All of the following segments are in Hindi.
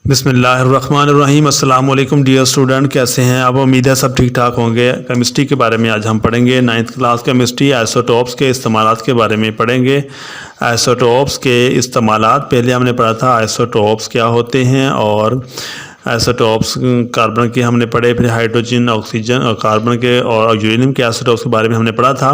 बिस्मिल्लाहिर्रहमानिर्रहीम। अस्सलाम वालेकुम डियर स्टूडेंट, कैसे हैं आप? उम्मीद है सब ठीक ठाक होंगे। केमिस्ट्री के बारे में आज हम पढ़ेंगे। 9th क्लास केमिस्ट्री आइसोटोप्स के इस्तेमालात के बारे में पढ़ेंगे। आइसोटोप्स के इस्तेमालात पहले हमने पढ़ा था आइसोटोप्स क्या होते हैं, और आइसोटोप्स कार्बन के हमने पढ़े, फिर हाइड्रोजन, ऑक्सीजन और कार्बन के और यूरेनियम के आइसोटोप्स के बारे में हमने पढ़ा था।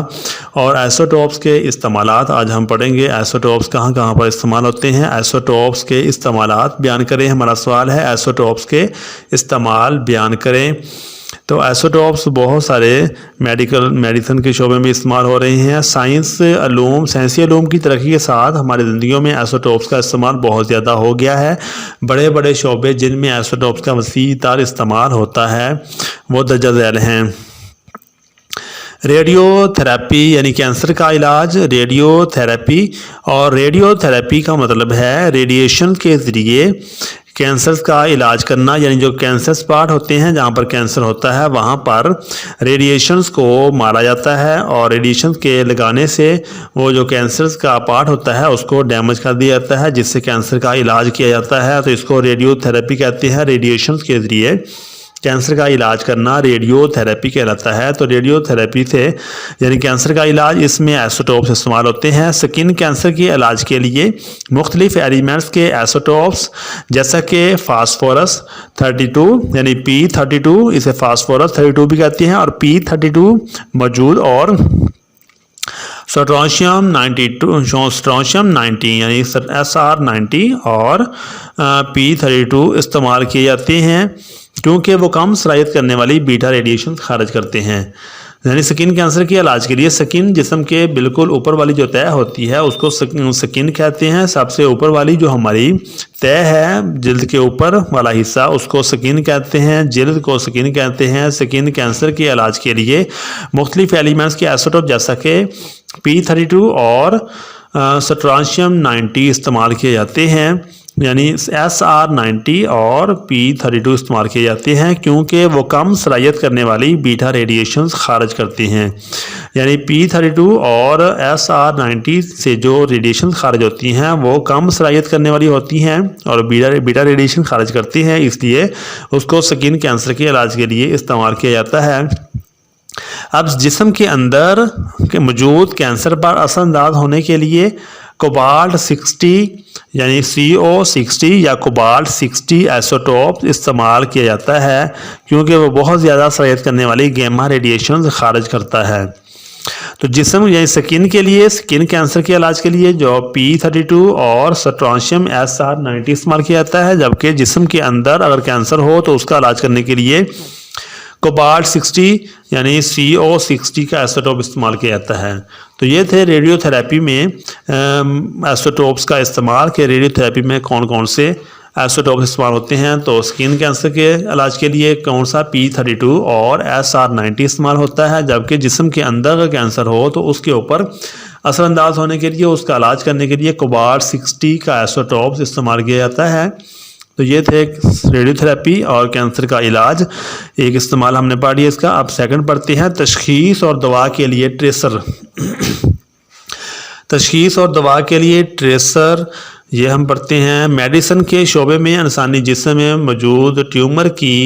और आइसोटोप्स के इस्तेमालात आज हम पढ़ेंगे। आइसोटोप्स कहाँ कहाँ पर इस्तेमाल होते हैं, आइसोटोप्स के इस्तेमालात बयान करें। हमारा सवाल है आइसोटोप्स के इस्तेमाल बयान करें। तो आइसोटोप्स बहुत सारे मेडिसिन के शोबे में इस्तेमाल हो रहे हैं। साइंसी अलूम की तरक्की के साथ हमारी ज़िंदगियों में आइसोटोप्स का इस्तेमाल बहुत ज़्यादा हो गया है। बड़े बड़े शोबे जिनमें आइसोटोप्स का वसीह तार इस्तेमाल होता है वो दर्ज झैल हैं। रेडियोथेरेपी यानी कैंसर का इलाज, रेडियोथेरेपी। और रेडियोथेरेपी का मतलब है रेडिएशन के ज़रिए कैंसर का इलाज करना, यानी जो कैंसर स्पॉट होते हैं जहाँ पर कैंसर होता है वहाँ पर रेडिएशंस को मारा जाता है, और रेडिएशन के लगाने से वो जो कैंसर का पार्ट होता है उसको डैमेज कर दिया जाता है, जिससे कैंसर का इलाज किया जाता है। तो इसको रेडियोथेरेपी कहते हैं। रेडिएशन के ज़रिए कैंसर का इलाज करना रेडियोथेरेपी कहलाता है। तो रेडियोथेरेपी से यानी कैंसर का इलाज, इसमें आइसोटोप्स इस्तेमाल होते हैं। स्किन कैंसर के इलाज के लिए मुख्तलिफ एलिमेंट्स के आइसोटोप्स जैसा कि फास्फोरस 32 यानी P32, इसे फास्फोरस 32 भी कहते हैं, और P32 मौजूद, और स्ट्रोंशियम 90 यानी SR90 और P32 इस्तेमाल किए जाते हैं, क्योंकि वो कम सरायत करने वाली बीटा रेडिएशन खारिज करते हैं। यानी स्किन कैंसर के इलाज के लिए स्किन जिस्म के बिल्कुल ऊपर वाली जो तह होती है उसको स्किन कहते हैं। सबसे ऊपर वाली जो हमारी तह है, जिल्द के ऊपर वाला हिस्सा, उसको स्किन कहते हैं। जिल्द को स्किन कहते हैं। स्किन कैंसर के इलाज के लिए मुख्तलिफ एलिमेंट्स के आइसोटोप जैसा कि P32 और स्ट्रोंशियम 90 इस्तेमाल किए जाते हैं, यानी SR90 और P32 इस्तेमाल किए जाते हैं, क्योंकि वो कम सरायत करने वाली बीटा रेडिएशन खारिज करते हैं। यानी P32 और SR90 से जो रेडिएशन खारिज होती हैं वो कम सरायत करने वाली होती हैं और बीटा रेडिएशन खारिज करती हैं, इसलिए उसको स्किन कैंसर के इलाज के लिए इस्तेमाल किया जाता है। अब जिस्म के अंदर के मौजूद कैंसर पर असरअंदाज होने के लिए कोबाल्ट 60 यानी CO60 या कोबाल्ट 60 आइसोटोप इस्तेमाल किया जाता है, क्योंकि वो बहुत ज़्यादा सरायत करने वाली गैमा रेडिएशन खारिज करता है। तो जिस्म यानी स्किन के लिए, स्किन कैंसर के इलाज के लिए जो P32 और स्ट्रोंशियम SR90 इस्तेमाल किया जाता है, जबकि जिस्म के अंदर अगर कैंसर हो तो उसका इलाज करने के लिए कोबाल्ट 60 यानी CO60 का आइसोटोप इस्तेमाल किया जाता है। तो ये थे रेडियोथेरेपी में आइसोटोप्स का इस्तेमाल, के रेडियोथेरेपी में कौन कौन से आइसोटोप इस्तेमाल होते हैं। तो स्किन कैंसर के इलाज के लिए कौन सा P32 और SR90 इस्तेमाल होता है, जबकि जिस्म के अंदर का कैंसर हो तो उसके ऊपर असरअंदाज होने के लिए, उसका इलाज करने के लिए कोबाल्ट 60 का आइसोटोप इस्तेमाल किया जाता है। तो ये थे रेडियोथेरेपी और कैंसर का इलाज, एक इस्तेमाल हमने पढ़ लिया इसका। अब सेकंड पढ़ते हैं तशखीस और दवा के लिए ट्रेसर। तशखीस और दवा के लिए ट्रेसर ये हम पढ़ते हैं। मेडिसिन के शोबे में इंसानी जिस्म में मौजूद ट्यूमर की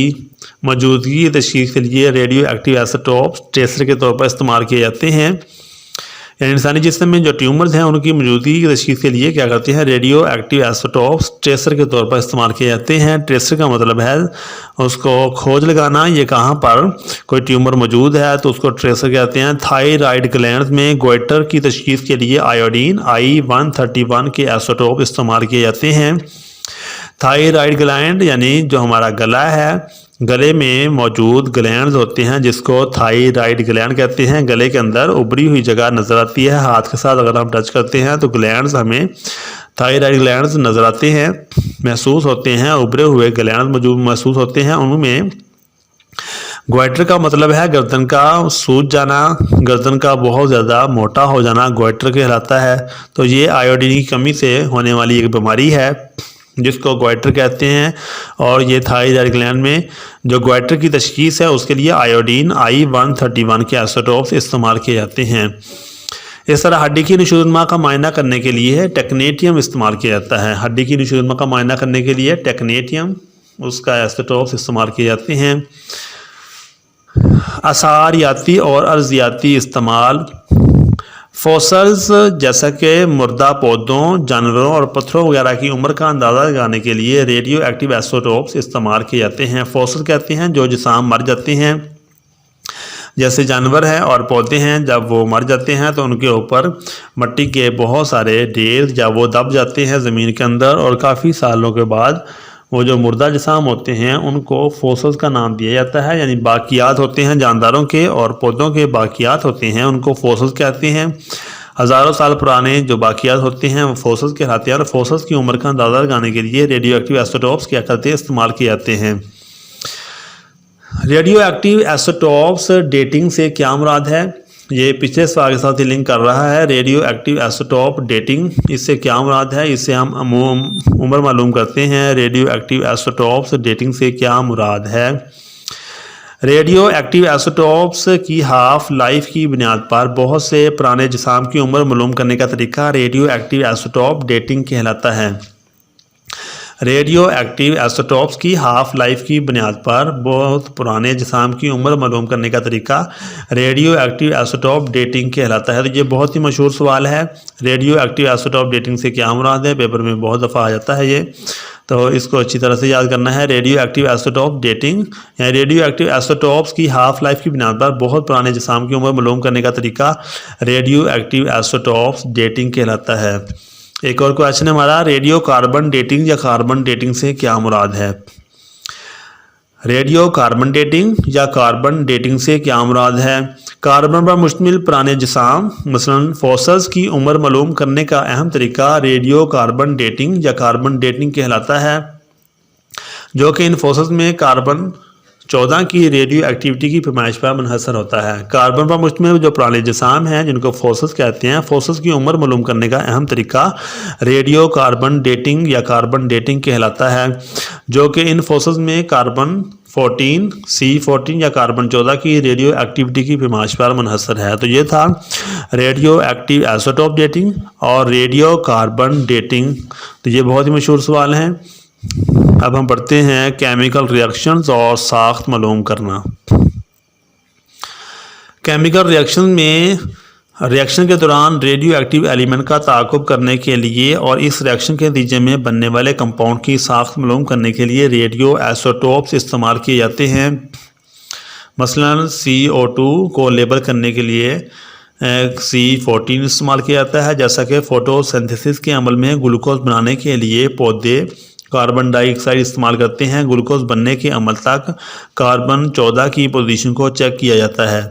मौजूदगी की तशखीस के लिए रेडियो एक्टिव आइसोटोप्स ट्रेसर के तौर पर इस्तेमाल किए जाते हैं। यानी इंसानी जिस्म में जो ट्यूमर्स हैं उनकी मौजूदगी की तशखीस के लिए क्या करते हैं, रेडियो एक्टिव आइसोटोप्स ट्रेसर के तौर पर इस्तेमाल किए जाते हैं। ट्रेसर का मतलब है उसको खोज लगाना, ये कहाँ पर कोई ट्यूमर मौजूद है तो उसको ट्रेसर कहते हैं। थायराइड ग्लैंड में गोइटर की तशखीस के लिए आयोडीन I-131 के आइसोटोप इस्तेमाल किए जाते हैं। थायराइड ग्लैंड यानी जो हमारा गला है, गले में मौजूद ग्लैंड्स होते हैं जिसको थायराइड ग्लैंड कहते हैं। गले के अंदर उभरी हुई जगह नज़र आती है, हाथ के साथ अगर हम टच करते हैं तो ग्लैंड्स हमें थायराइड ग्लैंड्स नज़र आते हैं, महसूस होते हैं, उभरे हुए ग्लैंड्स मौजूद महसूस होते हैं। उनमें ग्वाइटर का मतलब है गर्दन का सूज जाना, गर्दन का बहुत ज़्यादा मोटा हो जाना ग्वाइटर कहलाता है। तो ये आयोडीन की कमी से होने वाली एक बीमारी है जिसको ग्वाइटर कहते हैं। और ये थायराइड ग्लैंड में जो ग्वाइटर की तशखीस है उसके लिए आयोडीन I-131 के आइसोटोप्स इस्तेमाल किए जाते हैं। इस तरह हड्डी की नशोनुमा का मायना करने के लिए टेक्नेटियम इस्तेमाल किया जाता है। हड्डी की नशोनुमा का मायना करने के लिए टेक्नेटियम उसका आइसोटोप्स इस्तेमाल किए जाते हैं। आसारियाती और अर्जियाती इस्तेमाल, फॉसल्स जैसा कि मुर्दा पौधों, जानवरों और पत्थरों वगैरह की उम्र का अंदाज़ा लगाने के लिए रेडियो एक्टिव आइसोटोप्स इस्तेमाल किए जाते हैं। फॉसल कहते हैं जो जिसाम मर जाते हैं, जैसे जानवर हैं और पौधे हैं, जब वो मर जाते हैं तो उनके ऊपर मिट्टी के बहुत सारे ढेर जब वो दब जाते हैं ज़मीन के अंदर, और काफ़ी सालों के बाद वो जो मुर्दा जिसाम होते हैं उनको फॉसल्स का नाम दिया जाता है। यानी बाकियात होते हैं जानदारों के और पौधों के बाकियात होते हैं, उनको फॉसल्स कहते हैं। हज़ारों साल पुराने जो बाकियात होते हैं वो फॉसल्स कहलाते हैं। और फॉसल्स की उम्र का अंदाज़ा लगाने के लिए रेडियो एक्टिव आइसोटोप्स क्या करते हैं, इस्तेमाल किए जाते हैं। रेडियो एक्टिव आइसोटोप्स डेटिंग से क्या मुराद है, ये पिछले सवाल के साथ ही लिंक कर रहा है। रेडियो एक्टिव आइसोटोप डेटिंग, इससे क्या मुराद है, इससे हम उम्र मालूम करते हैं। रेडियो एक्टिव आइसोटोप्स डेटिंग से क्या मुराद है। रेडियो एक्टिव आइसोटोप्स की हाफ लाइफ की बुनियाद पर बहुत से पुराने जिसाम की उम्र मालूम करने का तरीका रेडियो एक्टिव आइसोटोप डेटिंग कहलाता है। रेडियो एक्टिव आइसोटोप्स की हाफ लाइफ की बुनियाद पर बहुत पुराने जिसाम की उम्र मालूम करने का तरीका रेडियो एक्टिव आइसोटोप डेटिंग कहलाता है। तो ये बहुत ही मशहूर सवाल है, रेडियो एक्टिव आइसोटोप डेटिंग से क्या मुराद है, पेपर में बहुत दफ़ा आ जाता है ये, तो इसको अच्छी तरह से याद करना है। रेडियो एक्टिव आइसोटोप डेटिंग या रेडियो एक्टिव आइसोटोप्स की हाफ लाइफ की बुनियाद पर बहुत पुराने जिसाम की उम्र मालूम करने का तरीका रेडियो एक्टिव आइसोटोप्स डेटिंग कहलाता है। एक और क्वेश्चन है हमारा, रेडियो कार्बन डेटिंग या कार्बन डेटिंग से क्या मुराद है। रेडियो कार्बन डेटिंग या कार्बन डेटिंग से क्या मुराद है। कार्बन पर मुश्तमिल पुराने जिसाम मसलन फॉसल्स की उम्र मालूम करने का अहम तरीका रेडियो कार्बन डेटिंग या कार्बन डेटिंग कहलाता है, जो कि इन फॉसल्स में कार्बन 14 की रेडियो एक्टिविटी की पैमाइश पर मुनहसर होता है। कार्बन पर मुश्तमिल जो पुराने जिसाम हैं जिनको फॉसल्स कहते हैं, फॉसल्स की उम्र मालूम करने का अहम तरीका रेडियो कार्बन डेटिंग या कार्बन डेटिंग कहलाता है, जो कि इन फॉसल्स में कार्बन 14, C14 या कार्बन 14 की रेडियो एक्टिविटी की पैमाइश पर मुनहसर है। तो ये था रेडियो एक्टिव आइसोटोप डेटिंग और रेडियो कार्बन डेटिंग, तो ये बहुत ही मशहूर सवाल हैं। अब हम पढ़ते हैं केमिकल रिएक्शंस और साख्त मालूम करना। केमिकल रिएक्शन में रिएक्शन के दौरान रेडियो एक्टिव एलिमेंट का ताक़ुब करने के लिए और इस रिएक्शन के नतीजे में बनने वाले कंपाउंड की साख्त मालूम करने के लिए रेडियो आइसोटोप्स इस्तेमाल किए जाते हैं। मसलन CO2 को लेबल करने के लिए C14 इस्तेमाल किया जाता है। जैसा कि फोटोसिंथेसिस के अमल में ग्लूकोज बनाने के लिए पौधे कार्बन डाइऑक्साइड इस्तेमाल करते हैं, ग्लूकोज बनने के अमल तक कार्बन 14 की पोजीशन को चेक किया जाता है।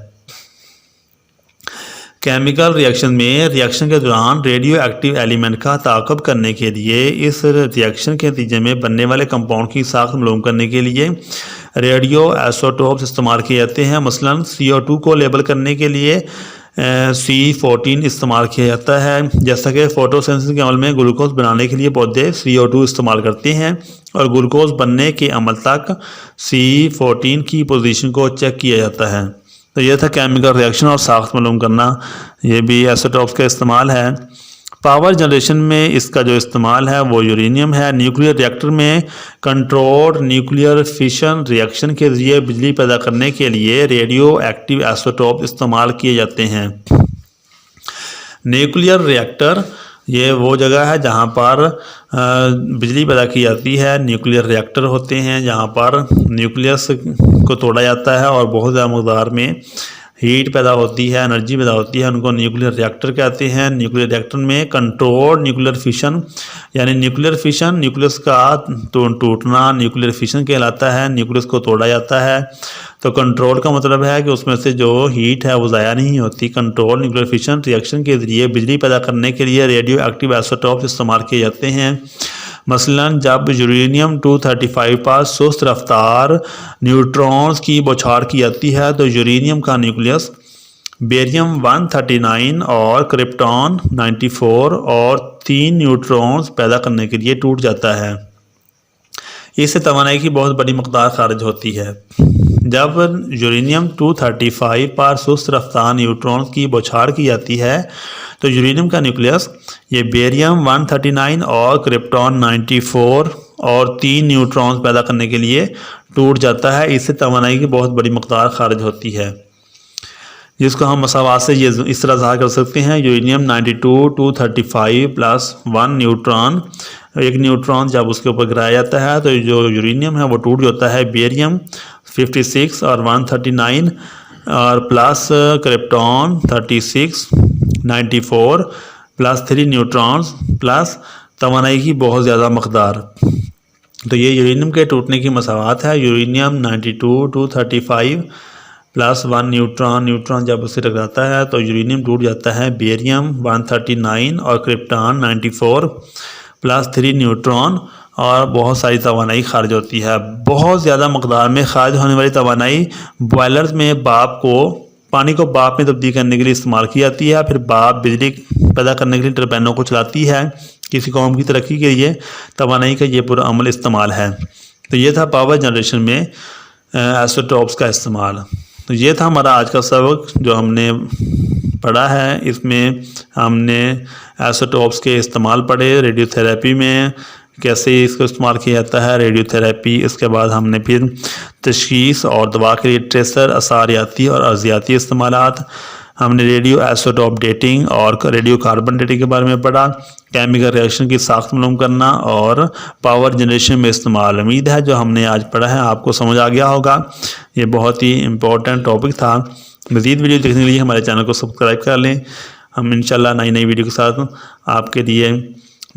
केमिकल रिएक्शन में रिएक्शन के दौरान रेडियो एक्टिव एलिमेंट का ताक़ुब करने के लिए इस रिएक्शन के नतीजे में बनने वाले कंपाउंड की साख्त मालूम करने के लिए रेडियो आइसोटोप्स इस्तेमाल किए जाते हैं। मसलन CO2 को लेबल करने के लिए C14 इस्तेमाल किया जाता है। जैसा कि फोटोसिंथेसिस के अमल में ग्लूकोज बनाने के लिए पौधे CO2 इस्तेमाल करते हैं और ग्लूकोज बनने के अमल तक C14 की पोजीशन को चेक किया जाता है। तो यह था केमिकल रिएक्शन और साख्त मालूम करना, ये भी आइसोटोप्स का इस्तेमाल है। पावर जनरेशन में इसका जो इस्तेमाल है वो यूरेनियम है। न्यूक्लियर रिएक्टर में कंट्रोल्ड न्यूक्लियर फिशन रिएक्शन के जरिए बिजली पैदा करने के लिए रेडियो एक्टिव आइसोटोप इस्तेमाल किए जाते हैं। न्यूक्लियर रिएक्टर ये वो जगह है जहाँ पर बिजली पैदा की जाती है। न्यूक्लियर रिएक्टर होते हैं जहाँ पर न्यूक्लियस को तोड़ा जाता है और बहुत ज़्यादा मकदार में हीट पैदा होती है, एनर्जी पैदा होती है, उनको न्यूक्लियर रिएक्टर कहते हैं। न्यूक्लियर रिएक्टर में कंट्रोल्ड न्यूक्लियर फिशन यानी न्यूक्लियर फिशन, न्यूक्लियस का टूटना न्यूक्लियर फिशन कहलाता है। न्यूक्लियस को तोड़ा जाता है, तो कंट्रोल का मतलब है कि उसमें से जो हीट है वो ज़ाया नहीं होती। कंट्रोल न्यूक्लियर फिशन रिएक्शन के जरिए बिजली पैदा करने के लिए रेडियो एक्टिव आइसोटोप्स इस्तेमाल किए जाते हैं। मसलन जब यूरेनियम 235 पर सुस्त रफ्तार न्यूट्रॉन्स की बौछार की जाती है तो यूरेनियम का न्यूक्लियस बेरियम 139 और क्रिप्टॉन 94 और 3 न्यूट्रॉन्स पैदा करने के लिए टूट जाता है। इससे तवानाई की बहुत बड़ी मकदार खारिज होती है। जब यूरेनियम 235 पर सुस्त रफ्तार न्यूट्रॉन्स की बौछार की जाती है तो यूरेनियम का न्यूक्लियस ये बेरियम 139 और क्रिप्टॉन 94 और 3 न्यूट्रॉन्स पैदा करने के लिए टूट जाता है। इससे तवानाई की बहुत बड़ी मकदार खारिज होती है, जिसको हम मसावात से ये इस तरह ज़ाहिर कर सकते हैं। यूरेनियम 92 235 प्लस 1 न्यूट्रॉन, एक न्यूट्रॉन जब उसके ऊपर गिराया जाता है तो जो यूरेनियम है वो टूट जाता है बेरियम 56 और 139 और plus krypton 36 94 plus 3 neutrons plus तवानाई की बहुत ज़्यादा मकदार। तो ये यूरेनियम के टूटने की मसावात है। यूरेनियम 92 235 प्लस 1 न्यूट्रॉन जब उससे टकराता है तो यूरेनियम टूट जाता है बेरियम 139 और क्रिप्टॉन 94 प्लस 3 न्यूट्रॉन और बहुत सारी तवानाई खारिज होती है। बहुत ज़्यादा मकदार में खारिज होने वाली तवानाई बॉयलर्स में पानी को भाप में तब्दील करने के लिए इस्तेमाल की जाती है। फिर भाप बिजली पैदा करने के लिए टर्बाइनों को चलाती है। किसी कौम की तरक्की के लिए तवानाई का ये पूरा अमल इस्तेमाल है। तो ये था पावर जनरेशन में आइसोटोप्स का इस्तेमाल। तो ये था हमारा आज का सबक जो हमने पढ़ा है। इसमें हमने आइसोटोप्स के इस्तेमाल पढ़े, रेडियोथेरेपी में कैसे इसको इस्तेमाल किया जाता है, रेडियोथेरेपी। इसके बाद हमने फिर तशखीस और दवा के लिए ट्रेसर, आसारियाती और अर्जियाती इस्तेमालात, हमने रेडियो आइसोटोप डेटिंग और रेडियो कार्बन डेटिंग के बारे में पढ़ा, केमिकल रिएक्शन की साख्त मालूम करना और पावर जनरेशन में इस्तेमाल। उम्मीद है जो हमने आज पढ़ा है आपको समझ आ गया होगा। ये बहुत ही इम्पोर्टेंट टॉपिक था। मज़ीद वीडियो देखने के लिए हमारे चैनल को सब्सक्राइब कर लें। हम इंशाल्लाह नई वीडियो के साथ आपके लिए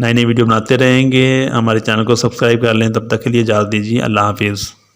नई वीडियो बनाते रहेंगे। हमारे चैनल को सब्सक्राइब कर लें। तब तक के लिए इजाज़त दीजिए। अल्लाह हाफिज़।